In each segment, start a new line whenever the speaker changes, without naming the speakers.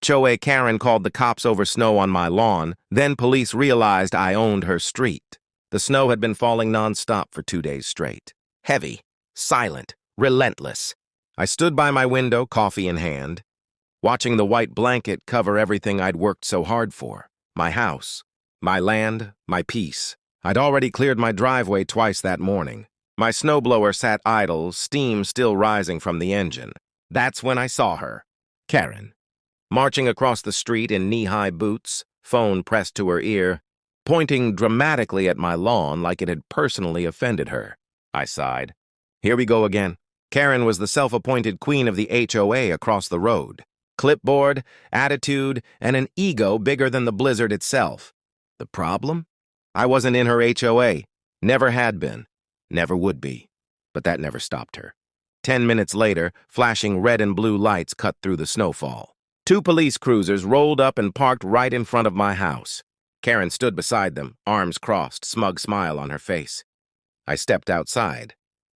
HOA Karen called the cops over snow on my lawn, then police realized I owned her street. The snow had been falling non-stop for 2 days straight. Heavy, silent, relentless. I stood by my window, coffee in hand, watching the white blanket cover everything I'd worked so hard for. My house, my land, my peace. I'd already cleared my driveway twice that morning. My snowblower sat idle, steam still rising from the engine. That's when I saw her, Karen, marching across the street in knee-high boots, phone pressed to her ear, pointing dramatically at my lawn like it had personally offended her. I sighed. Here we go again. Karen was the self-appointed queen of the HOA across the road. Clipboard, attitude, and an ego bigger than the blizzard itself. The problem? I wasn't in her HOA. Never had been. Never would be. But that never stopped her. 10 minutes later, flashing red and blue lights cut through the snowfall. 2 police cruisers rolled up and parked right in front of my house. Karen stood beside them, arms crossed, smug smile on her face. I stepped outside.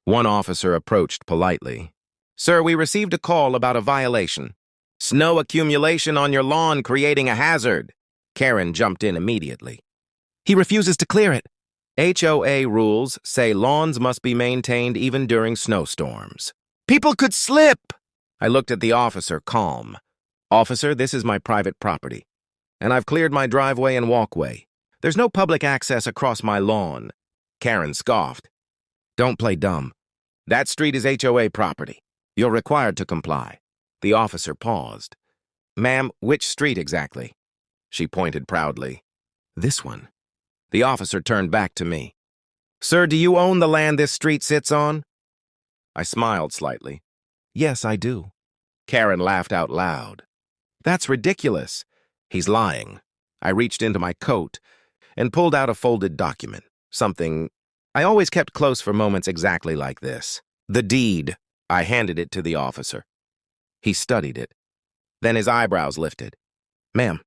One officer approached politely. "Sir, we received a call about a violation. Snow accumulation on your lawn creating a hazard." Karen jumped in immediately. "He refuses to clear it." HOA rules say lawns must be maintained even during snowstorms. "People could slip!" I looked at the officer, calm. "Officer, this is my private property, and I've cleared my driveway and walkway. There's no public access across my lawn." Karen scoffed. "Don't play dumb. That street is HOA property. You're required to comply." The officer paused. "Ma'am, which street exactly?" She pointed proudly. "This one." The officer turned back to me. "Sir, do you own the land this street sits on?" I smiled slightly. "Yes, I do." Karen laughed out loud. "That's ridiculous." "He's lying." I reached into my coat and pulled out a folded document, something I always kept close for moments exactly like this. The deed. I handed it to the officer. He studied it. Then his eyebrows lifted. "Ma'am,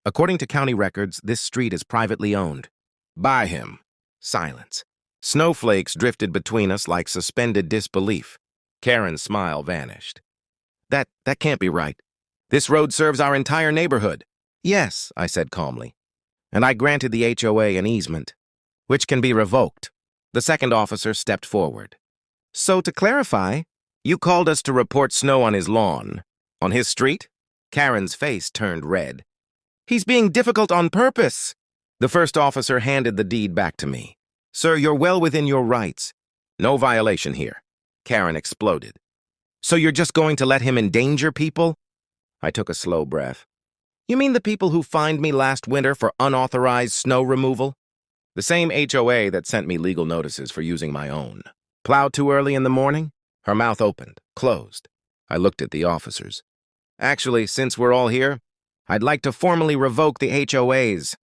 according to county records, this street is privately owned. By him." Silence. Snowflakes drifted between us like suspended disbelief. Karen's smile vanished. That can't be right. This road serves our entire neighborhood." "Yes," I said calmly. "And I granted the HOA an easement, which can be revoked." The second officer stepped forward. "So to clarify, you called us to report snow on his lawn. On his street?" Karen's face turned red. "He's being difficult on purpose." The first officer handed the deed back to me. "Sir, you're well within your rights." "No violation here." Karen exploded. "So you're just going to let him endanger people?" I took a slow breath. "You mean the people who fined me last winter for unauthorized snow removal? The same HOA that sent me legal notices for using my own. Plowed too early in the morning?" Her mouth opened, closed. I looked at the officers. "Actually, since we're all here, I'd like to formally revoke the HOA's